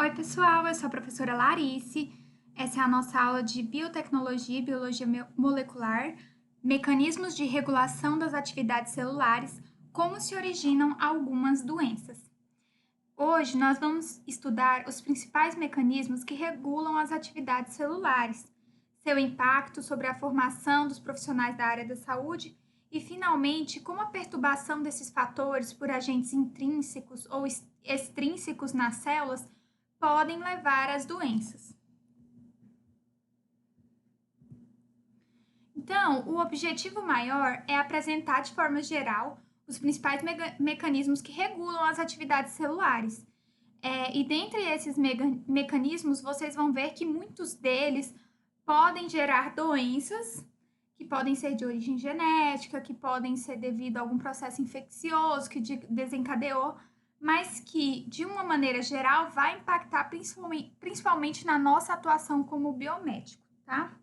Oi, pessoal, eu sou a professora Larice. Essa é a nossa aula de biotecnologia e biologia molecular, mecanismos de regulação das atividades celulares, como se originam algumas doenças. Hoje nós vamos estudar os principais mecanismos que regulam as atividades celulares, seu impacto sobre a formação dos profissionais da área da saúde e, finalmente, como a perturbação desses fatores por agentes intrínsecos ou extrínsecos nas células podem levar às doenças. Então, o objetivo maior é apresentar de forma geral os principais mecanismos que regulam as atividades celulares. E dentre esses mecanismos, vocês vão ver que muitos deles podem gerar doenças, que podem ser de origem genética, que podem ser devido a algum processo infeccioso que desencadeou, mas que, de uma maneira geral, vai impactar principalmente na nossa atuação como biomédico, tá?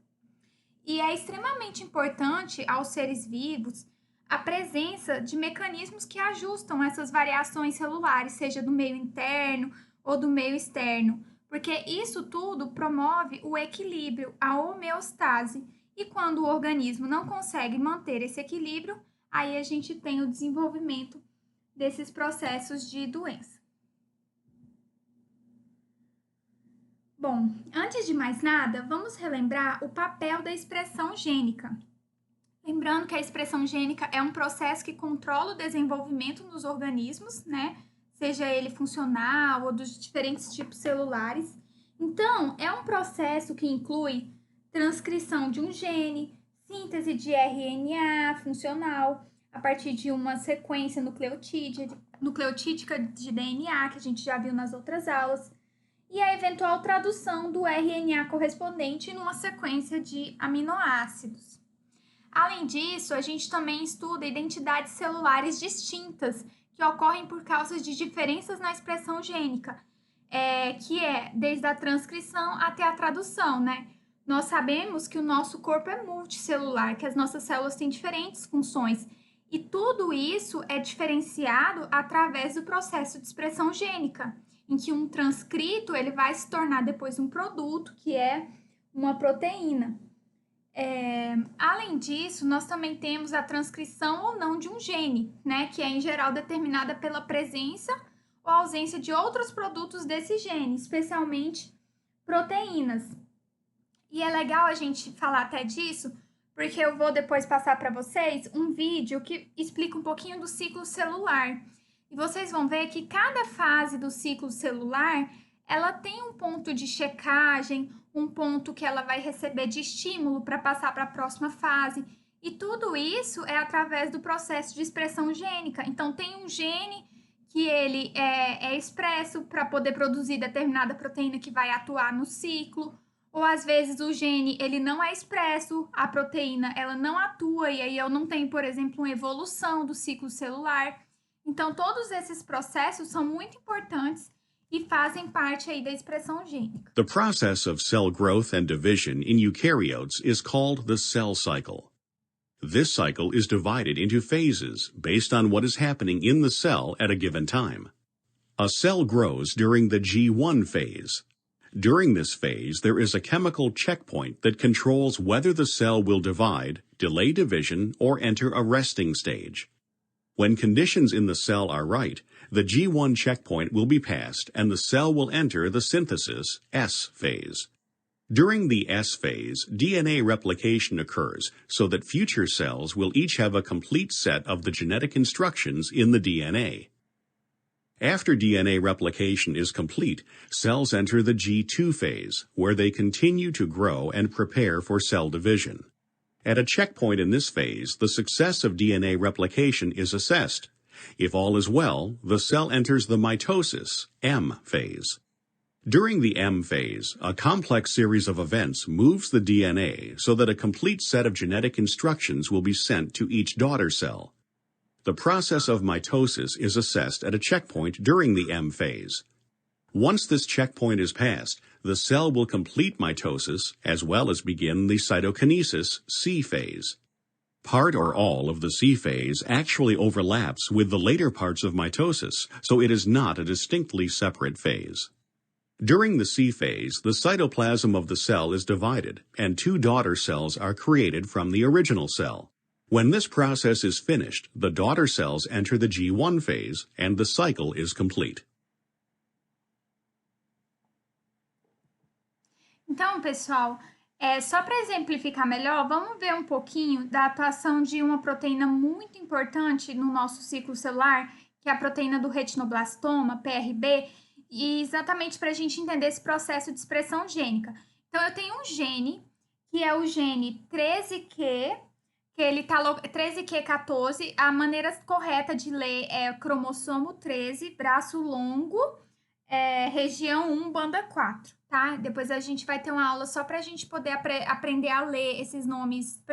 E é extremamente importante aos seres vivos a presença de mecanismos que ajustam essas variações celulares, seja do meio interno ou do meio externo, porque isso tudo promove o equilíbrio, a homeostase, e quando o organismo não consegue manter esse equilíbrio, aí a gente tem o desenvolvimento desses processos de doença. Bom, antes de mais nada, vamos relembrar o papel da expressão gênica. Lembrando que a expressão gênica é um processo que controla o desenvolvimento nos organismos, né? Seja ele funcional ou dos diferentes tipos celulares. Então, é um processo que inclui transcrição de um gene, síntese de RNA funcional, a partir de uma sequência nucleotídica de DNA, que a gente já viu nas outras aulas, e a eventual tradução do RNA correspondente numa sequência de aminoácidos. Além disso, a gente também estuda identidades celulares distintas que ocorrem por causa de diferenças na expressão gênica, que é desde a transcrição até a tradução, né? Nós sabemos que o nosso corpo é multicelular, que as nossas células têm diferentes funções, e tudo isso é diferenciado através do processo de expressão gênica, em que um transcrito ele vai se tornar depois um produto, que é uma proteína. Além disso, nós também temos a transcrição ou não de um gene, né, que é em geral determinada pela presença ou ausência de outros produtos desse gene, especialmente proteínas. E é legal a gente falar até disso, porque eu vou depois passar para vocês um vídeo que explica um pouquinho do ciclo celular. E vocês vão ver que cada fase do ciclo celular, ela tem um ponto de checagem, um ponto que ela vai receber de estímulo para passar para a próxima fase. E tudo isso é através do processo de expressão gênica. Então, tem um gene que ele é expresso para poder produzir determinada proteína que vai atuar no ciclo. Ou, às vezes, o gene ele não é expresso, a proteína ela não atua, e aí eu não tenho, por exemplo, uma evolução do ciclo celular. Então, todos esses processos são muito importantes e fazem parte aí da expressão gênica. The process of cell growth and division in eukaryotes is called the cell cycle. This cycle is divided into phases based on what is happening in the cell at a given time. A cell grows during the G1 phase. During this phase, there is a chemical checkpoint that controls whether the cell will divide, delay division, or enter a resting stage. When conditions in the cell are right, the G1 checkpoint will be passed and the cell will enter the synthesis S phase. During the S phase, DNA replication occurs so that future cells will each have a complete set of the genetic instructions in the DNA. After DNA replication is complete, cells enter the G2 phase, where they continue to grow and prepare for cell division. At a checkpoint in this phase, the success of DNA replication is assessed. If all is well, the cell enters the mitosis, M phase. During the M phase, a complex series of events moves the DNA so that a complete set of genetic instructions will be sent to each daughter cell. The process of mitosis is assessed at a checkpoint during the M phase. Once this checkpoint is passed, the cell will complete mitosis as well as begin the cytokinesis, C phase. Part or all of the C phase actually overlaps with the later parts of mitosis, so it is not a distinctly separate phase. During the C phase, the cytoplasm of the cell is divided, and two daughter cells are created from the original cell. When this process is finished, the daughter cells enter the G1 phase, and the cycle is complete. Então, pessoal, só para exemplificar melhor, vamos ver um pouquinho da atuação de uma proteína muito importante no nosso ciclo celular, que é a proteína do retinoblastoma, PRB, e exatamente para a gente entender esse processo de expressão gênica. Então, eu tenho um gene, que é o gene 13Q, que ele tá 13Q14, a maneira correta de ler é cromossomo 13, braço longo, região 1, banda 4, tá? Depois a gente vai ter uma aula só para a gente poder aprender a ler esses nomes,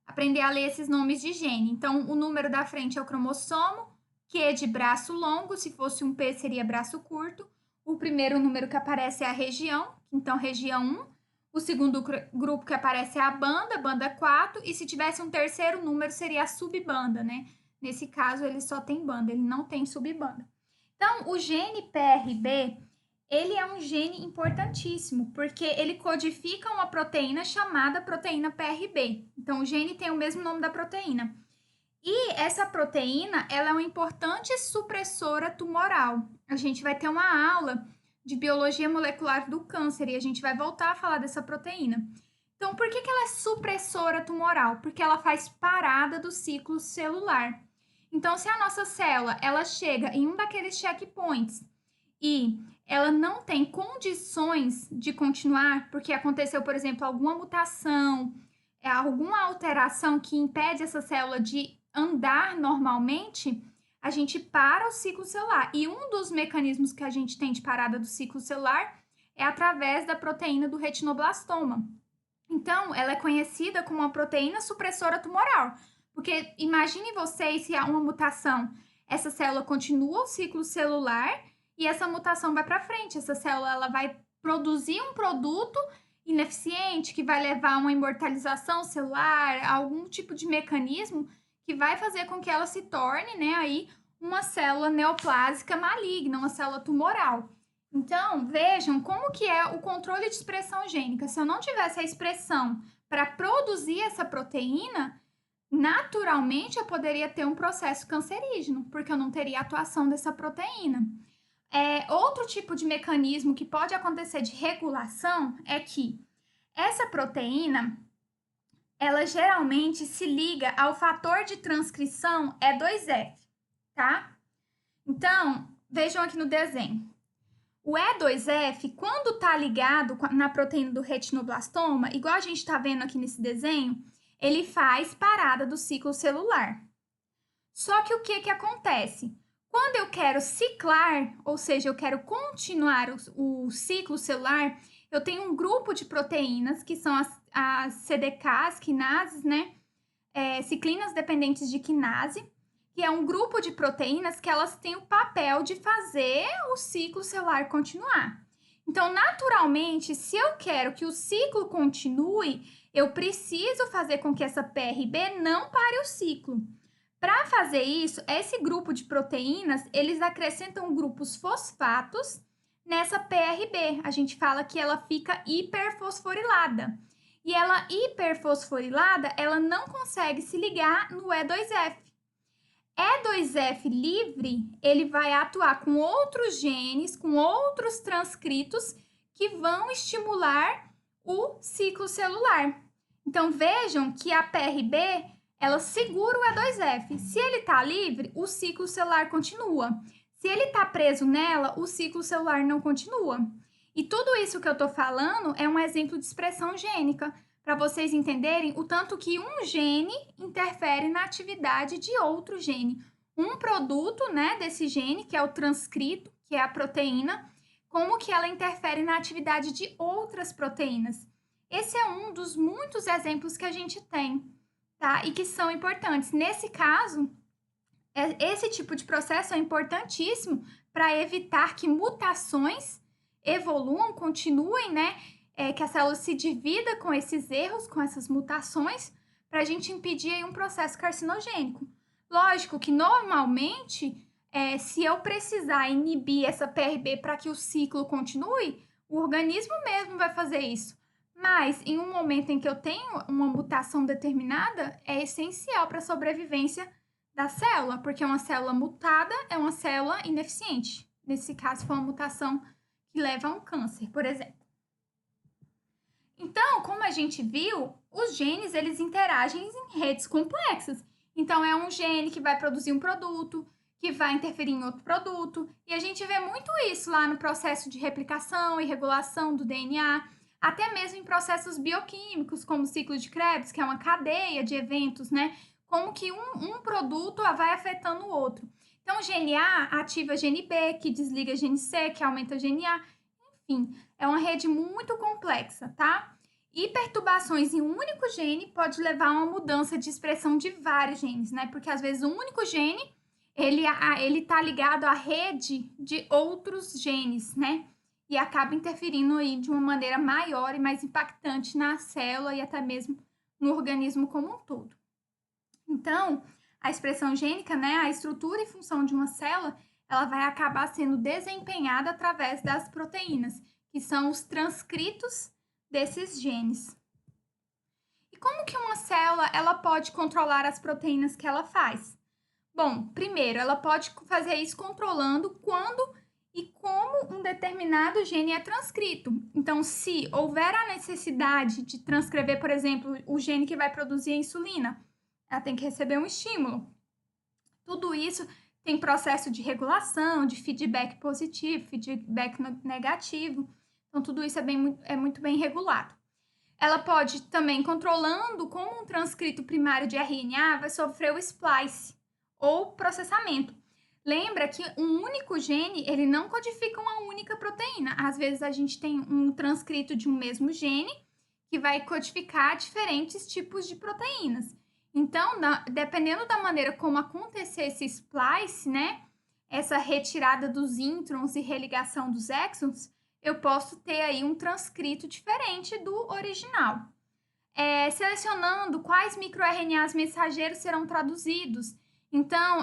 aprender a ler esses nomes de gene. Então, o número da frente é o cromossomo, Q de braço longo, se fosse um P seria braço curto. O primeiro número que aparece é a região, então região 1. O segundo grupo que aparece é a banda 4. E se tivesse um terceiro número seria a subbanda, né? Nesse caso, ele só tem banda, ele não tem subbanda. Então, o gene PRB, ele é um gene importantíssimo, porque ele codifica uma proteína chamada proteína PRB. Então, o gene tem o mesmo nome da proteína. E essa proteína, ela é uma importante supressora tumoral. A gente vai ter uma aula de biologia molecular do câncer e a gente vai voltar a falar dessa proteína. Então, por que ela é supressora tumoral? Porque ela faz parada do ciclo celular. Então, se a nossa célula, ela chega em um daqueles checkpoints e ela não tem condições de continuar, porque aconteceu, por exemplo, alguma mutação, alguma alteração que impede essa célula de andar normalmente, a gente para o ciclo celular. E um dos mecanismos que a gente tem de parada do ciclo celular é através da proteína do retinoblastoma. Então, ela é conhecida como uma proteína supressora tumoral. Porque imagine vocês se há uma mutação, essa célula continua o ciclo celular e essa mutação vai para frente. Essa célula ela vai produzir um produto ineficiente que vai levar a uma imortalização celular, algum tipo de mecanismo que vai fazer com que ela se torne, né, aí uma célula neoplásica maligna, uma célula tumoral. Então, vejam como que é o controle de expressão gênica. Se eu não tivesse a expressão para produzir essa proteína, naturalmente eu poderia ter um processo cancerígeno, porque eu não teria atuação dessa proteína. Outro tipo de mecanismo que pode acontecer de regulação é que essa proteína, ela geralmente se liga ao fator de transcrição E2F, tá? Então, vejam aqui no desenho. O E2F, quando tá ligado na proteína do retinoblastoma, igual a gente tá vendo aqui nesse desenho, ele faz parada do ciclo celular. Só que o que acontece? Quando eu quero ciclar, ou seja, eu quero continuar o ciclo celular, eu tenho um grupo de proteínas, que são as CDKs, quinases, né? Ciclinas dependentes de quinase, que é um grupo de proteínas que elas têm o papel de fazer o ciclo celular continuar. Então, naturalmente, se eu quero que o ciclo continue, eu preciso fazer com que essa PRB não pare o ciclo. Para fazer isso, esse grupo de proteínas, eles acrescentam grupos fosfatos nessa PRB. A gente fala que ela fica hiperfosforilada. E ela hiperfosforilada, ela não consegue se ligar no E2F. E2F livre, ele vai atuar com outros genes, com outros transcritos que vão estimular o ciclo celular. Então, vejam que a PRB, ela segura o E2F. Se ele está livre, o ciclo celular continua. Se ele está preso nela, o ciclo celular não continua. E tudo isso que eu estou falando é um exemplo de expressão gênica, para vocês entenderem o tanto que um gene interfere na atividade de outro gene. Um produto, né, desse gene, que é o transcrito, que é a proteína, como que ela interfere na atividade de outras proteínas. Esse é um dos muitos exemplos que a gente tem, tá? E que são importantes. Nesse caso, esse tipo de processo é importantíssimo para evitar que mutações evoluam, continuem, né? Que a célula se divida com esses erros, com essas mutações, para a gente impedir aí um processo carcinogênico. Lógico que, normalmente, se eu precisar inibir essa PRB para que o ciclo continue, o organismo mesmo vai fazer isso. Mas, em um momento em que eu tenho uma mutação determinada, é essencial para a sobrevivência da célula, porque uma célula mutada é uma célula ineficiente. Nesse caso, foi uma mutação que leva a um câncer, por exemplo. Então, como a gente viu, os genes, eles interagem em redes complexas. Então, é um gene que vai produzir um produto, que vai interferir em outro produto. E a gente vê muito isso lá no processo de replicação e regulação do DNA, até mesmo em processos bioquímicos, como o ciclo de Krebs, que é uma cadeia de eventos, né? Como que um produto vai afetando o outro. Então, o gene A ativa gene B, que desliga gene C, que aumenta gene A. Enfim, é uma rede muito complexa, tá? E perturbações em um único gene pode levar a uma mudança de expressão de vários genes, né? Porque às vezes um único gene, ele tá ligado à rede de outros genes, né? E acaba interferindo aí de uma maneira maior e mais impactante na célula e até mesmo no organismo como um todo. Então, a expressão gênica, né, a estrutura e função de uma célula, ela vai acabar sendo desempenhada através das proteínas, que são os transcritos desses genes. E como que uma célula ela pode controlar as proteínas que ela faz? Bom, primeiro, ela pode fazer isso controlando quando e como um determinado gene é transcrito. Então, se houver a necessidade de transcrever, por exemplo, o gene que vai produzir a insulina, ela tem que receber um estímulo. Tudo isso tem processo de regulação, de feedback positivo, feedback negativo. Então, tudo isso é muito bem regulado. Ela pode também, controlando como um transcrito primário de RNA vai sofrer o splice ou processamento. Lembra que um único gene, ele não codifica uma única proteína. Às vezes, a gente tem um transcrito de um mesmo gene que vai codificar diferentes tipos de proteínas. Então, dependendo da maneira como acontecer esse splice, né, essa retirada dos introns e religação dos exons, eu posso ter aí um transcrito diferente do original. Selecionando quais microRNAs mensageiros serão traduzidos. Então,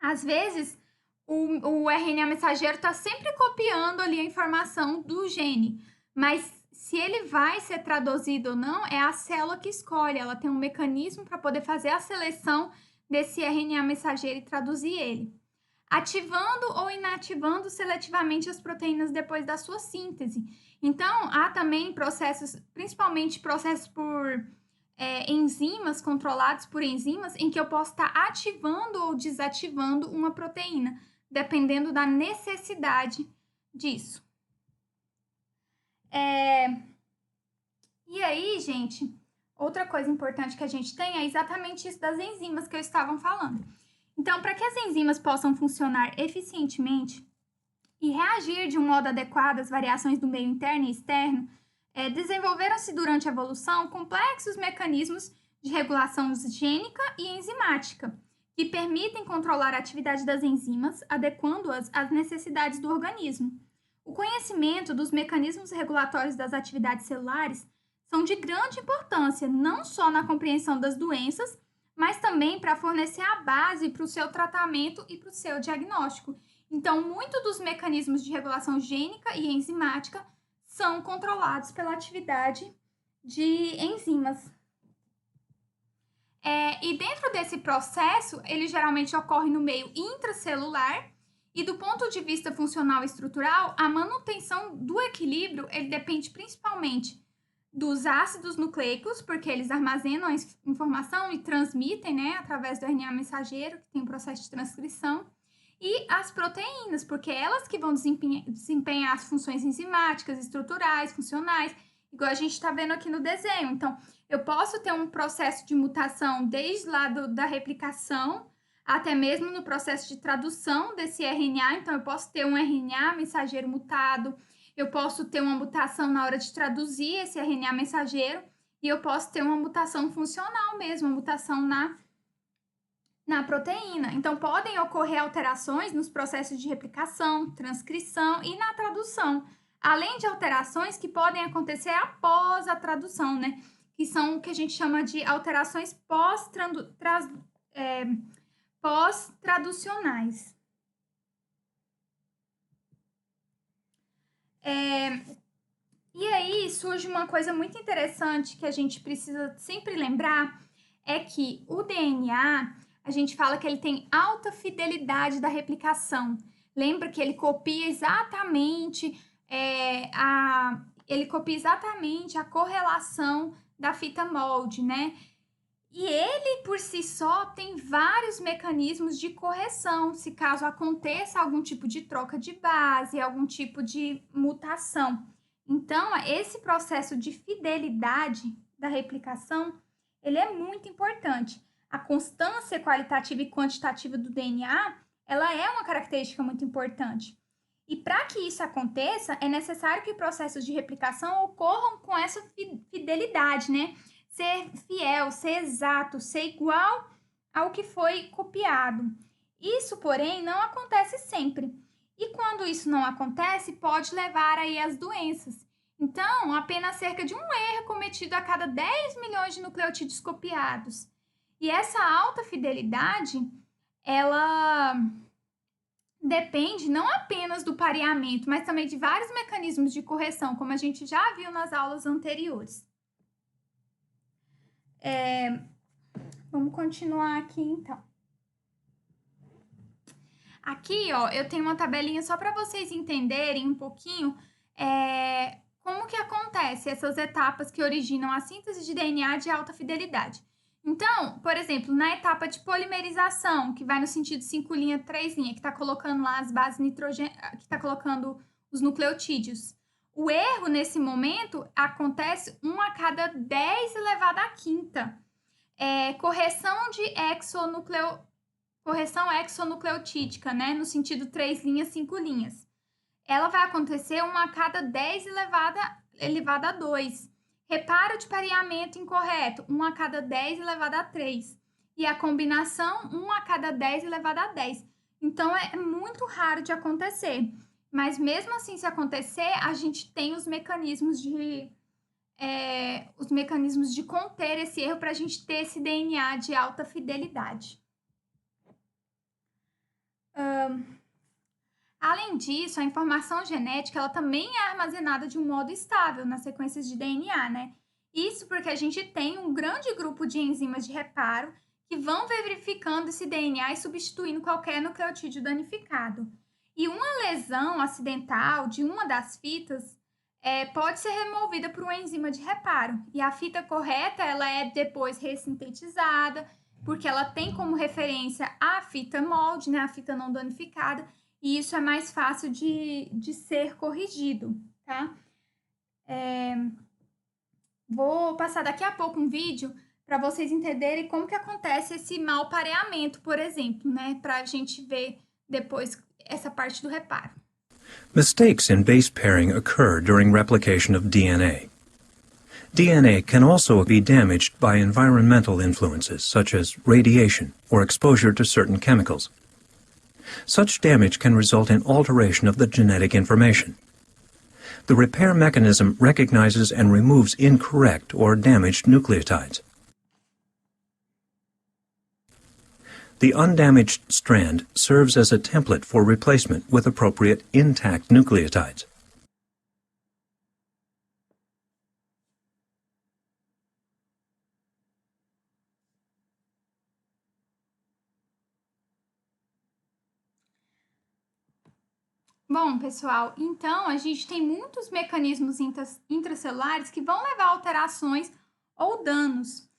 às vezes, o RNA mensageiro está sempre copiando ali a informação do gene, mas se ele vai ser traduzido ou não, é a célula que escolhe. Ela tem um mecanismo para poder fazer a seleção desse RNA mensageiro e traduzir ele. Ativando ou inativando seletivamente as proteínas depois da sua síntese. Então, há também processos, principalmente processos por enzimas, controlados por enzimas, em que eu posso estar ativando ou desativando uma proteína, dependendo da necessidade disso. E aí, gente, outra coisa importante que a gente tem é exatamente isso das enzimas que eu estava falando. Então, para que as enzimas possam funcionar eficientemente e reagir de um modo adequado às variações do meio interno e externo, desenvolveram-se durante a evolução complexos mecanismos de regulação gênica e enzimática, que permitem controlar a atividade das enzimas, adequando-as às necessidades do organismo. O conhecimento dos mecanismos regulatórios das atividades celulares são de grande importância, não só na compreensão das doenças, mas também para fornecer a base para o seu tratamento e para o seu diagnóstico. Então, muitos dos mecanismos de regulação gênica e enzimática são controlados pela atividade de enzimas. E dentro desse processo, ele geralmente ocorre no meio intracelular e do ponto de vista funcional e estrutural, a manutenção do equilíbrio, ele depende principalmente dos ácidos nucleicos, porque eles armazenam a informação e transmitem, né, através do RNA mensageiro, que tem um processo de transcrição, e as proteínas, porque elas que vão desempenhar as funções enzimáticas, estruturais, funcionais, igual a gente está vendo aqui no desenho. Então, eu posso ter um processo de mutação desde lá da replicação, até mesmo no processo de tradução desse RNA. Então, eu posso ter um RNA mensageiro mutado, eu posso ter uma mutação na hora de traduzir esse RNA mensageiro, e eu posso ter uma mutação funcional mesmo, uma mutação na proteína. Então, podem ocorrer alterações nos processos de replicação, transcrição e na tradução, além de alterações que podem acontecer após a tradução, né? pós-traducionais. E aí surge uma coisa muito interessante que a gente precisa sempre lembrar, é que o DNA, a gente fala que ele tem alta fidelidade da replicação. Lembra que ele copia exatamente a correlação da fita molde, né? E ele, por si só, tem vários mecanismos de correção, se caso aconteça algum tipo de troca de base, algum tipo de mutação. Então, esse processo de fidelidade da replicação, ele é muito importante. A constância qualitativa e quantitativa do DNA, ela é uma característica muito importante. E para que isso aconteça, é necessário que processos de replicação ocorram com essa fidelidade, né? Ser fiel, ser exato, ser igual ao que foi copiado. Isso, porém, não acontece sempre. E quando isso não acontece, pode levar aí às doenças. Então, apenas cerca de um erro é cometido a cada 10 milhões de nucleotídeos copiados. E essa alta fidelidade, ela depende não apenas do pareamento, mas também de vários mecanismos de correção, como a gente já viu nas aulas anteriores. Vamos continuar aqui, então. Aqui, ó, eu tenho uma tabelinha só para vocês entenderem um pouquinho como que acontece essas etapas que originam a síntese de DNA de alta fidelidade. Então, por exemplo, na etapa de polimerização, que vai no sentido 5', 3', que está colocando lá as bases nitrogênio, que está colocando os nucleotídeos. O erro, nesse momento, acontece 1 a cada 10 elevado à quinta. Correção exonucleotídica, né? No sentido 3', 5'. Ela vai acontecer 1 a cada 10 elevado a 2. Reparo de pareamento incorreto, 1 a cada 10 elevado a 3. E a combinação, 1 a cada 10 elevado a 10. Então, é muito raro de acontecer. Mas, mesmo assim, se acontecer, a gente tem os mecanismos de conter esse erro para a gente ter esse DNA de alta fidelidade. Além disso, a informação genética ela também é armazenada de um modo estável nas sequências de DNA, né? Isso porque a gente tem um grande grupo de enzimas de reparo que vão verificando esse DNA e substituindo qualquer nucleotídeo danificado. E uma lesão acidental de uma das fitas pode ser removida por uma enzima de reparo. E a fita correta ela é depois ressintetizada, porque ela tem como referência a fita molde, né? A fita não danificada. E isso é mais fácil de ser corrigido, tá? Vou passar daqui a pouco um vídeo para vocês entenderem como que acontece esse mau pareamento, por exemplo, né? Para a gente ver depois essa parte do reparo. Mistakes in base pairing occur during replication of DNA. DNA can also be damaged by environmental influences such as radiation or exposure to certain chemicals. Such damage can result in alteration of the genetic information. The repair mechanism recognizes and removes incorrect or damaged nucleotides. The undamaged strand serves as a template for replacement with appropriate intact nucleotides. Bom, pessoal, então a gente tem muitos mecanismos intracelulares que vão levar a alterações ou danos.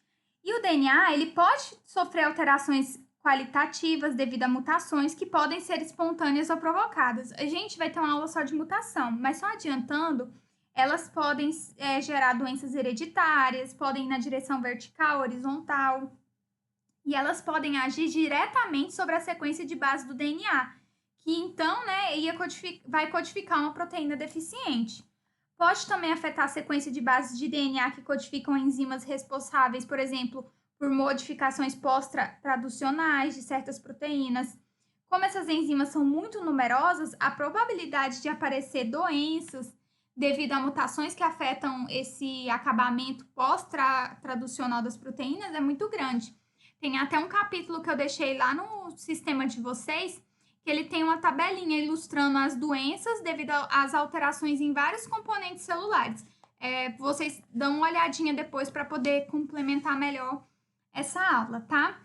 E o DNA, ele pode sofrer alterações qualitativas devido a mutações que podem ser espontâneas ou provocadas. A gente vai ter uma aula só de mutação, mas só adiantando, elas podem gerar doenças hereditárias, podem ir na direção vertical, horizontal, e elas podem agir diretamente sobre a sequência de base do DNA, que então, né, vai codificar uma proteína deficiente. Pode também afetar a sequência de bases de DNA que codificam enzimas responsáveis, por exemplo, por modificações pós-traducionais de certas proteínas. Como essas enzimas são muito numerosas, a probabilidade de aparecer doenças devido a mutações que afetam esse acabamento pós-traducional das proteínas é muito grande. Tem até um capítulo que eu deixei lá no sistema de vocês, que ele tem uma tabelinha ilustrando as doenças devido às alterações em vários componentes celulares. Vocês dão uma olhadinha depois para poder complementar melhor essa aula, tá?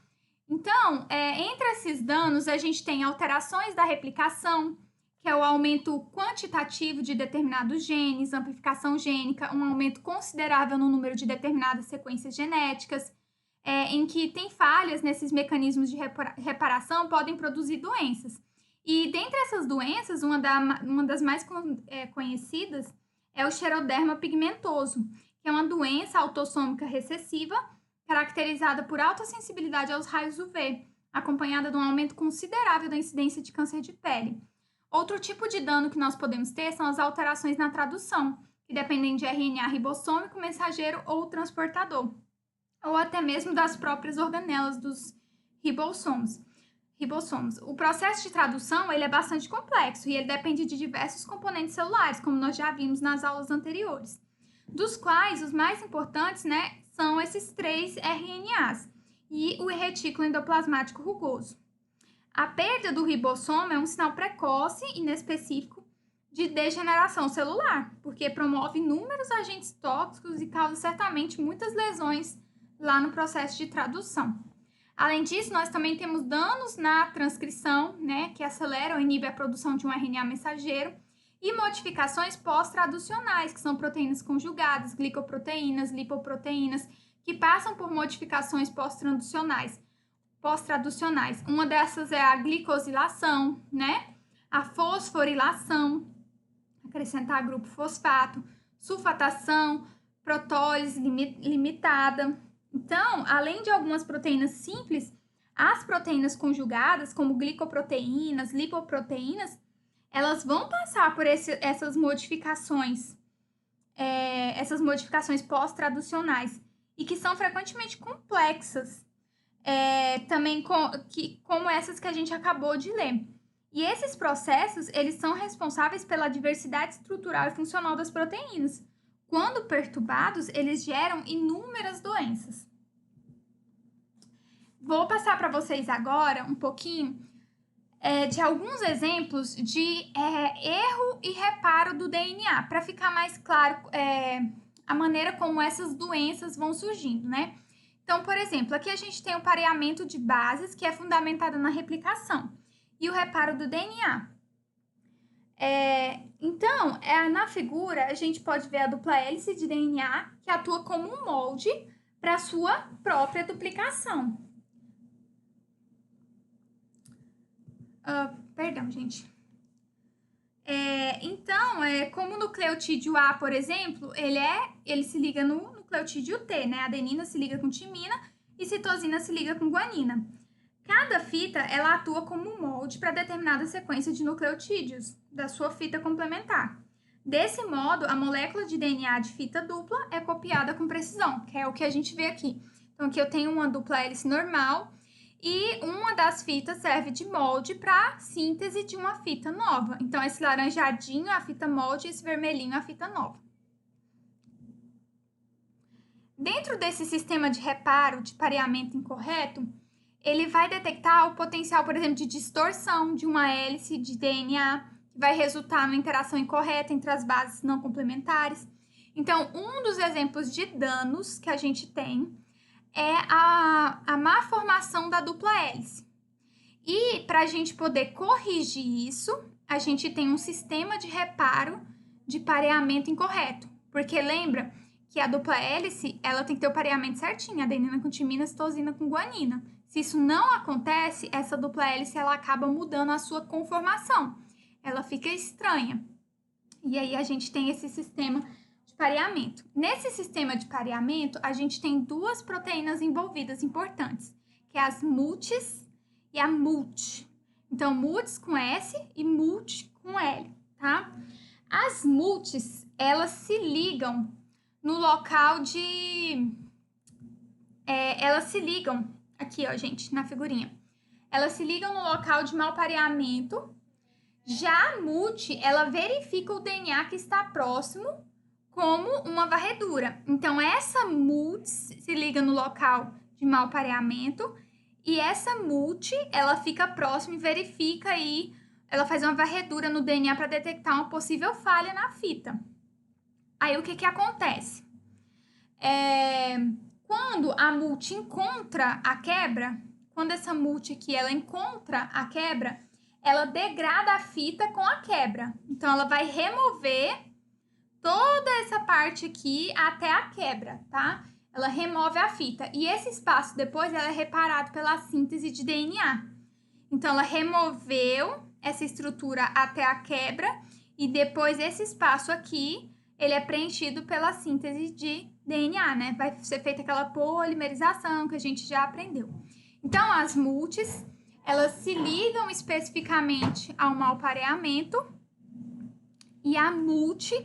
Então, entre esses danos, a gente tem alterações da replicação, que é o aumento quantitativo de determinados genes, amplificação gênica, um aumento considerável no número de determinadas sequências genéticas, em que tem falhas nesses mecanismos de reparação, podem produzir doenças. E dentre essas doenças, uma das mais conhecidas é o xeroderma pigmentoso, que é uma doença autossômica recessiva, caracterizada por alta sensibilidade aos raios UV, acompanhada de um aumento considerável da incidência de câncer de pele. Outro tipo de dano que nós podemos ter são as alterações na tradução, que dependem de RNA ribossômico, mensageiro ou transportador, ou até mesmo das próprias organelas dos ribossomos. O processo de tradução ele é bastante complexo e ele depende de diversos componentes celulares, como nós já vimos nas aulas anteriores, dos quais os mais importantes, são esses 3 RNAs e o retículo endoplasmático rugoso. A perda do ribossomo é um sinal precoce e inespecífico de degeneração celular, porque promove inúmeros agentes tóxicos e causa certamente muitas lesões lá no processo de tradução. Além disso, nós também temos danos na transcrição, que aceleram ou inibem a produção de um RNA mensageiro, e modificações pós-traducionais, que são proteínas conjugadas, glicoproteínas, lipoproteínas, que passam por modificações pós-traducionais. Uma dessas é a glicosilação, a fosforilação, acrescentar grupo fosfato, sulfatação, protólise limitada. Então, além de algumas proteínas simples, as proteínas conjugadas, como glicoproteínas, lipoproteínas, elas vão passar por essas modificações pós-traducionais e que são frequentemente complexas, também como essas que a gente acabou de ler. E esses processos, eles são responsáveis pela diversidade estrutural e funcional das proteínas. Quando perturbados, eles geram inúmeras doenças. Vou passar para vocês agora um pouquinho de alguns exemplos de erro e reparo do DNA, para ficar mais claro a maneira como essas doenças vão surgindo, Então, por exemplo, aqui a gente tem o pareamento de bases, que é fundamentado na replicação, e o reparo do DNA. Então, na figura, a gente pode ver a dupla hélice de DNA, que atua como um molde para a sua própria duplicação. Perdão, gente. Então, como o nucleotídeo A, por exemplo, ele se liga no nucleotídeo T, A adenina se liga com timina e citosina se liga com guanina. Cada fita, ela atua como um molde para determinada sequência de nucleotídeos da sua fita complementar. Desse modo, a molécula de DNA de fita dupla é copiada com precisão, que é o que a gente vê aqui. Então, aqui eu tenho uma dupla hélice normal e uma das fitas serve de molde para síntese de uma fita nova. Então, esse laranjadinho é a fita molde e esse vermelhinho é a fita nova. Dentro desse sistema de reparo de pareamento incorreto, ele vai detectar o potencial, por exemplo, de distorção de uma hélice de DNA, que vai resultar numa interação incorreta entre as bases não complementares. Então, um dos exemplos de danos que a gente tem é a má formação da dupla hélice. E para a gente poder corrigir isso, a gente tem um sistema de reparo de pareamento incorreto. Porque lembra que a dupla hélice, ela tem que ter o pareamento certinho, adenina com timina, citosina com guanina. Se isso não acontece, essa dupla hélice ela acaba mudando a sua conformação. Ela fica estranha. E aí a gente tem esse sistema de pareamento. Nesse sistema de pareamento, a gente tem 2 proteínas envolvidas importantes, que é as MUTs e a MUT. Então, MUTs com S e MUT com L, tá? As MUTs, elas se ligam no local de... elas se ligam... Aqui, ó, gente, na figurinha. Elas se ligam no local de mau pareamento. Já a MUT, ela verifica o DNA que está próximo como uma varredura. Então, essa MUT se liga no local de mau pareamento E essa multi, ela fica próxima e verifica aí, ela faz uma varredura no DNA para detectar uma possível falha na fita. Aí, o que acontece? Quando a multi encontra a quebra, quando essa multi aqui, ela encontra a quebra, ela degrada a fita com a quebra. Então, ela vai remover toda essa parte aqui até a quebra, tá? Ela remove a fita. E esse espaço depois, ela é reparado pela síntese de DNA. Então, ela removeu essa estrutura até a quebra e depois esse espaço aqui, ele é preenchido pela síntese de DNA, né? Vai ser feita aquela polimerização que a gente já aprendeu. Então, as multis, elas se ligam especificamente ao mau pareamento e a multi,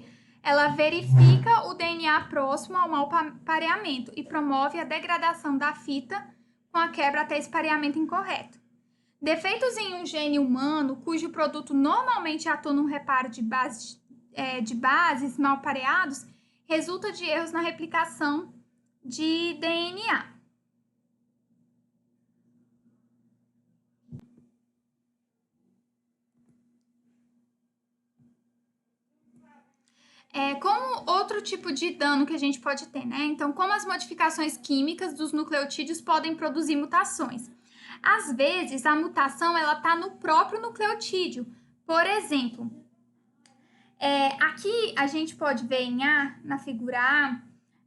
ela verifica o DNA próximo ao mau pareamento e promove a degradação da fita com a quebra até esse pareamento incorreto. Defeitos em um gene humano, cujo produto normalmente atua num reparo de bases mal pareados, resulta de erros na replicação de DNA. Como outro tipo de dano que a gente pode ter, né? Então, como as modificações químicas dos nucleotídeos podem produzir mutações? Às vezes, a mutação, ela tá no próprio nucleotídeo. Por exemplo, aqui a gente pode ver em A, na figura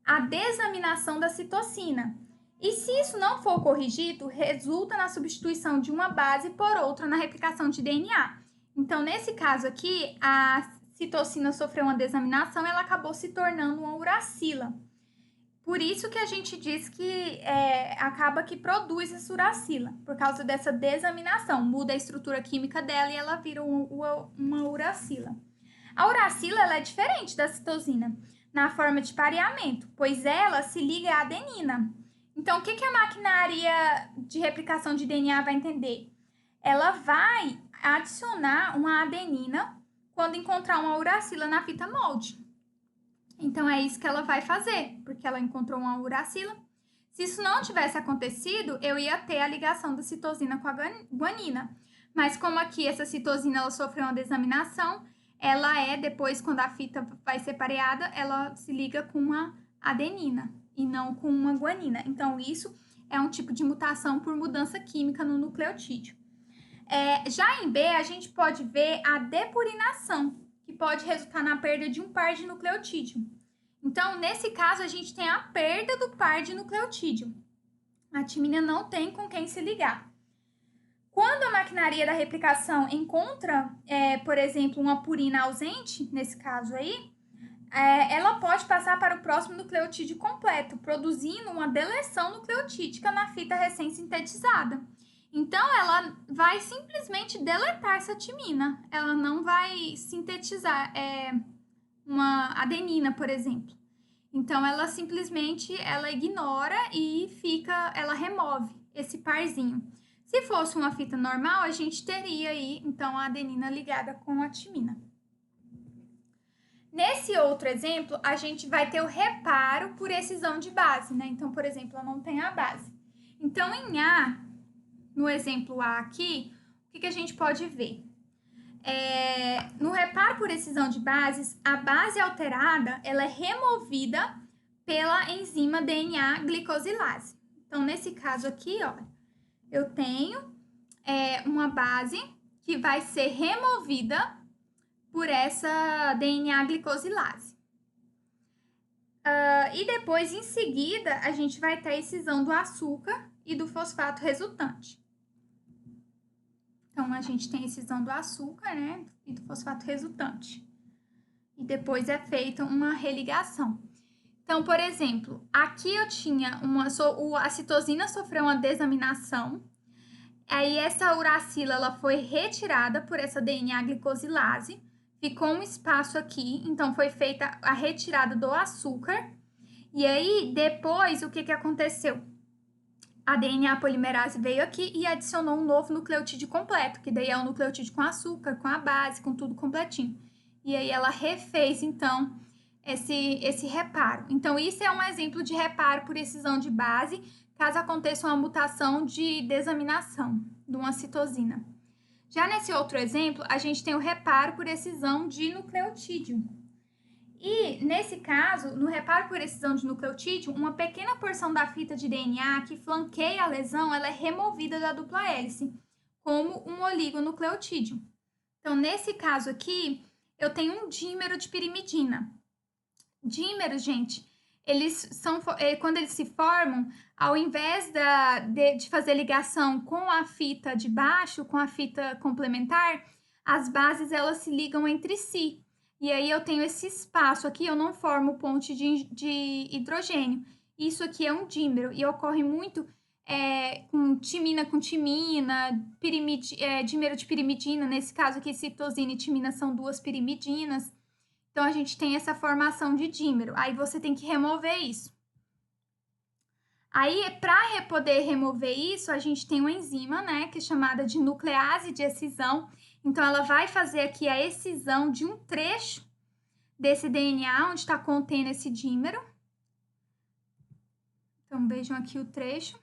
A desaminação da citocina. E se isso não for corrigido, resulta na substituição de uma base por outra na replicação de DNA. Então, nesse caso aqui, a citocina sofreu uma desaminação, ela acabou se tornando uma uracila. Por isso que a gente diz que acaba que produz essa uracila, por causa dessa desaminação. Muda a estrutura química dela e ela vira uma uracila. A uracila, ela é diferente da citosina na forma de pareamento, pois ela se liga à adenina. Então, o que a maquinaria de replicação de DNA vai entender? Ela vai adicionar uma adenina quando encontrar uma uracila na fita molde. Então, é isso que ela vai fazer, porque ela encontrou uma uracila. Se isso não tivesse acontecido, eu ia ter a ligação da citosina com a guanina. Mas como aqui essa citosina ela sofreu uma desaminação, ela depois, quando a fita vai ser pareada, ela se liga com uma adenina e não com uma guanina. Então, isso é um tipo de mutação por mudança química no nucleotídeo. Já em B, a gente pode ver a depurinação, que pode resultar na perda de um par de nucleotídeo. Então, nesse caso, a gente tem a perda do par de nucleotídeo. A timina não tem com quem se ligar. Quando a maquinaria da replicação encontra, por exemplo, uma purina ausente, nesse caso aí, ela pode passar para o próximo nucleotídeo completo, produzindo uma deleção nucleotídica na fita recém-sintetizada. Então, ela vai simplesmente deletar essa timina. Ela não vai sintetizar uma adenina, por exemplo. Então, ela simplesmente ignora e ela remove esse parzinho. Se fosse uma fita normal, a gente teria aí, então, a adenina ligada com a timina. Nesse outro exemplo, a gente vai ter o reparo por excisão de base, né? Então, por exemplo, eu não tenho a base. Então, em A, no exemplo A aqui, o que a gente pode ver? No reparo por excisão de bases, a base alterada ela é removida pela enzima DNA glicosilase. Então, nesse caso aqui, ó, eu tenho uma base que vai ser removida por essa DNA glicosilase. E depois, em seguida, a gente vai ter a excisão do açúcar e do fosfato resultante. Então, a gente tem a excisão do açúcar, né, e do fosfato resultante. E depois é feita uma religação. Então, por exemplo, aqui eu tinha a citosina sofreu uma desaminação. Aí, essa uracila, ela foi retirada por essa DNA glicosilase. Ficou um espaço aqui, então foi feita a retirada do açúcar. E aí, depois, o que aconteceu? A DNA polimerase veio aqui e adicionou um novo nucleotídeo completo, que daí é um nucleotídeo com açúcar, com a base, com tudo completinho. E aí ela refez, então, esse reparo. Então, isso é um exemplo de reparo por excisão de base, caso aconteça uma mutação de desaminação de uma citosina. Já nesse outro exemplo, a gente tem o reparo por excisão de nucleotídeo. E, nesse caso, no reparo por excisão de nucleotídeo, uma pequena porção da fita de DNA que flanqueia a lesão, ela é removida da dupla hélice, como um oligonucleotídeo. Então, nesse caso aqui, eu tenho um dímero de pirimidina. Dímeros, gente, quando eles se formam, ao invés de fazer ligação com a fita de baixo, com a fita complementar, as bases elas se ligam entre si. E aí eu tenho esse espaço aqui, eu não formo ponte de hidrogênio. Isso aqui é um dímero e ocorre muito com timina, dímero de pirimidina. Nesse caso aqui, citosina e timina são duas pirimidinas. Então, a gente tem essa formação de dímero. Aí, você tem que remover isso. Aí, para poder remover isso, a gente tem uma enzima, né, que é chamada de nuclease de excisão. Então, ela vai fazer aqui a excisão de um trecho desse DNA, onde está contendo esse dímero. Então, vejam aqui o trecho.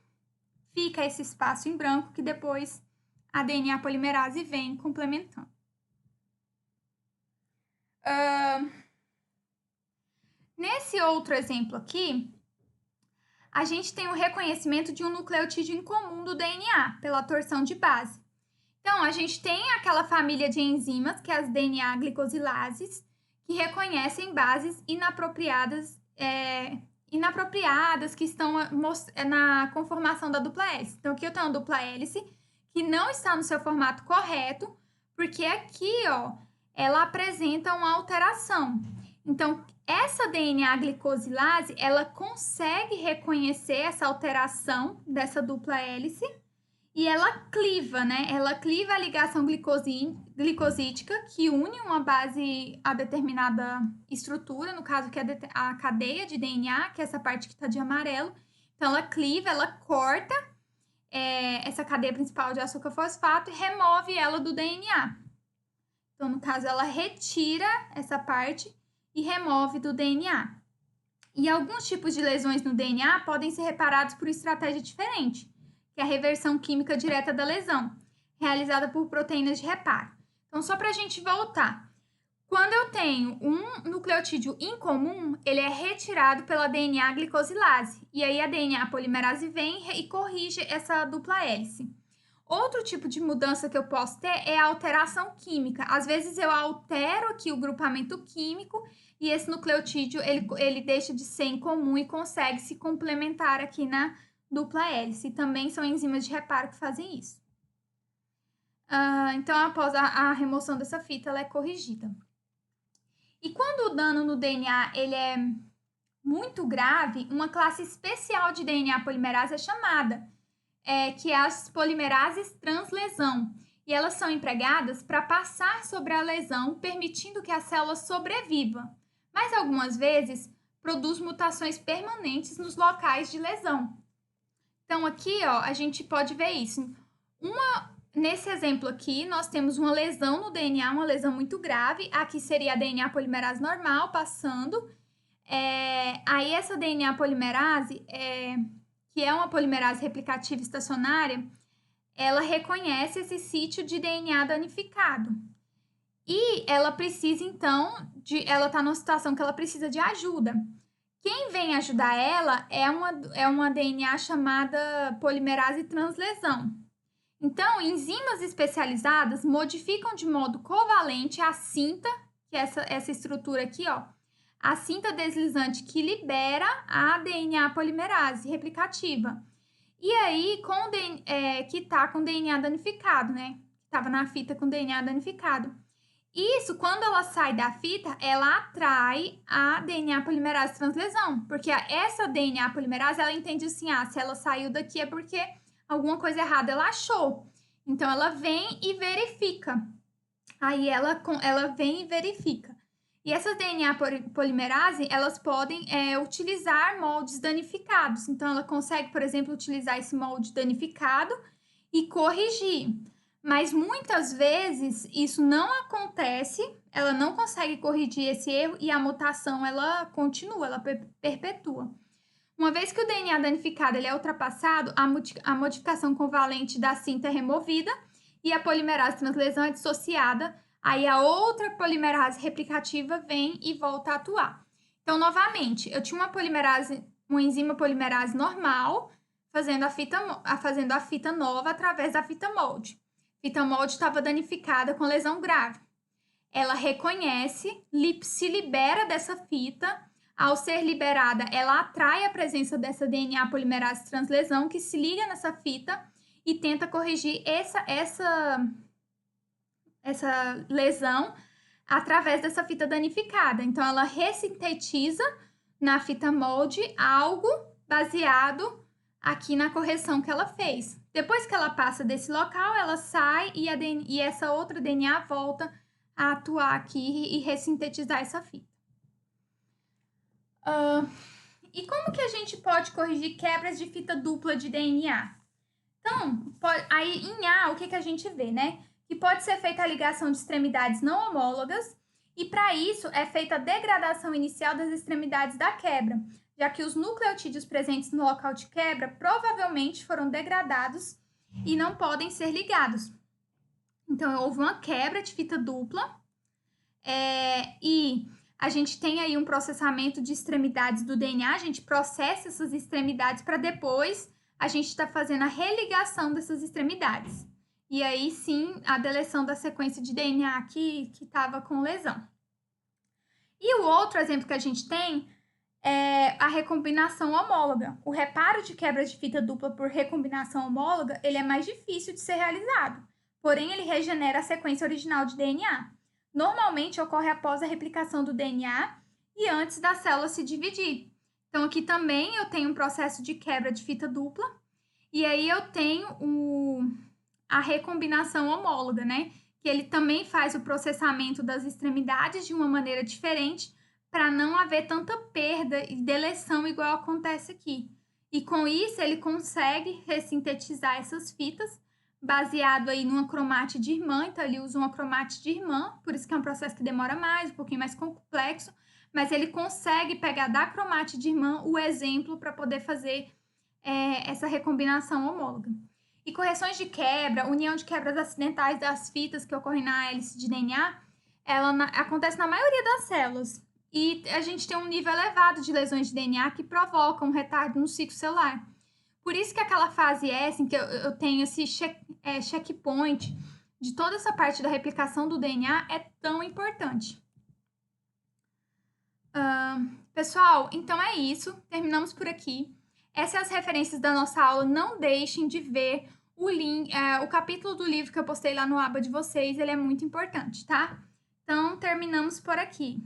Fica esse espaço em branco, que depois a DNA polimerase vem complementando. Nesse outro exemplo aqui, a gente tem o reconhecimento de um nucleotídeo incomum do DNA pela torção de base. Então, a gente tem aquela família de enzimas, que é as DNA glicosilases, que reconhecem bases inapropriadas que estão na conformação da dupla hélice. Então, aqui eu tenho uma dupla hélice que não está no seu formato correto, porque aqui, ó, ela apresenta uma alteração. Então, essa DNA glicosilase, ela consegue reconhecer essa alteração dessa dupla hélice e ela cliva, né? Ela cliva a ligação glicosídica que une uma base a determinada estrutura, no caso que é a cadeia de DNA, que é essa parte que está de amarelo. Então, ela cliva, ela corta essa cadeia principal de açúcar fosfato e remove ela do DNA. Então, no caso, ela retira essa parte e remove do DNA. E alguns tipos de lesões no DNA podem ser reparados por estratégia diferente, que é a reversão química direta da lesão, realizada por proteínas de reparo. Então, só para a gente voltar. Quando eu tenho um nucleotídeo incomum, ele é retirado pela DNA glicosilase. E aí, a DNA polimerase vem e corrige essa dupla hélice. Outro tipo de mudança que eu posso ter é a alteração química. Às vezes, eu altero aqui o grupamento químico e esse nucleotídeo, ele deixa de ser incomum e consegue se complementar aqui na dupla hélice. E também são enzimas de reparo que fazem isso. Então, após a remoção dessa fita, ela é corrigida. E quando o dano no DNA ele é muito grave, uma classe especial de DNA polimerase é chamada, que é as polimerases translesão. E elas são empregadas para passar sobre a lesão, permitindo que a célula sobreviva. Mas algumas vezes produz mutações permanentes nos locais de lesão. Então, aqui, ó, a gente pode ver isso. Nesse exemplo aqui, nós temos uma lesão no DNA, uma lesão muito grave. Aqui seria a DNA polimerase normal passando. Aí, essa DNA polimerase, que é uma polimerase replicativa estacionária, ela reconhece esse sítio de DNA danificado. E ela precisa, então, ela está numa situação que ela precisa de ajuda. Quem vem ajudar ela é uma DNA chamada polimerase translesão. Então, enzimas especializadas modificam de modo covalente a cinta, que é essa estrutura aqui, ó, a cinta deslizante que libera a DNA polimerase replicativa. E aí, que tá com DNA danificado, né? Estava na fita com DNA danificado. Isso, quando ela sai da fita, ela atrai a DNA polimerase translesão, porque essa DNA polimerase, ela entende assim, se ela saiu daqui é porque alguma coisa errada ela achou. Então, ela vem e verifica. Aí, ela vem e verifica. E essas DNA polimerase, elas podem utilizar moldes danificados. Então, ela consegue, por exemplo, utilizar esse molde danificado e corrigir. Mas, muitas vezes, isso não acontece, ela não consegue corrigir esse erro e a mutação, ela continua, ela perpetua. Uma vez que o DNA danificado ele é ultrapassado, a modificação covalente da cinta é removida e a polimerase translesão é dissociada. Aí a outra polimerase replicativa vem e volta a atuar. Então, novamente, eu tinha uma enzima polimerase normal, fazendo a fita nova através da fita molde. A fita molde estava danificada com lesão grave. Ela reconhece, se libera dessa fita. Ao ser liberada, ela atrai a presença dessa DNA polimerase translesão que se liga nessa fita e tenta corrigir essa lesão através dessa fita danificada. Então, ela ressintetiza na fita molde algo baseado aqui na correção que ela fez. Depois que ela passa desse local, ela sai e essa outra DNA volta a atuar aqui e ressintetizar essa fita. E como que a gente pode corrigir quebras de fita dupla de DNA? Então, aí em A, o que a gente vê, né? Que pode ser feita a ligação de extremidades não homólogas e para isso é feita a degradação inicial das extremidades da quebra, já que os nucleotídeos presentes no local de quebra provavelmente foram degradados e não podem ser ligados. Então, houve uma quebra de fita dupla e a gente tem aí um processamento de extremidades do DNA, a gente processa essas extremidades para depois a gente está fazendo a religação dessas extremidades. E aí sim, a deleção da sequência de DNA que estava com lesão. E o outro exemplo que a gente tem é a recombinação homóloga. O reparo de quebra de fita dupla por recombinação homóloga, ele é mais difícil de ser realizado, porém ele regenera a sequência original de DNA. Normalmente ocorre após a replicação do DNA e antes da célula se dividir. Então, aqui também eu tenho um processo de quebra de fita dupla e aí eu tenho a recombinação homóloga, né? Que ele também faz o processamento das extremidades de uma maneira diferente para não haver tanta perda e deleção igual acontece aqui. E com isso ele consegue ressintetizar essas fitas baseado aí numa cromate de irmã, então ele usa uma cromate de irmã, por isso que é um processo que demora mais, um pouquinho mais complexo, mas ele consegue pegar da cromate de irmã o exemplo para poder fazer essa recombinação homóloga. E correções de quebra, união de quebras acidentais das fitas que ocorrem na hélice de DNA, ela acontece na maioria das células. E a gente tem um nível elevado de lesões de DNA que provocam um retardo no ciclo celular. Por isso que aquela fase S, em que eu tenho esse checkpoint de toda essa parte da replicação do DNA, é tão importante. Pessoal, então é isso. Terminamos por aqui. Essas são as referências da nossa aula. Não deixem de ver o link, o capítulo do livro que eu postei lá no aba de vocês. Ele é muito importante, tá? Então, terminamos por aqui.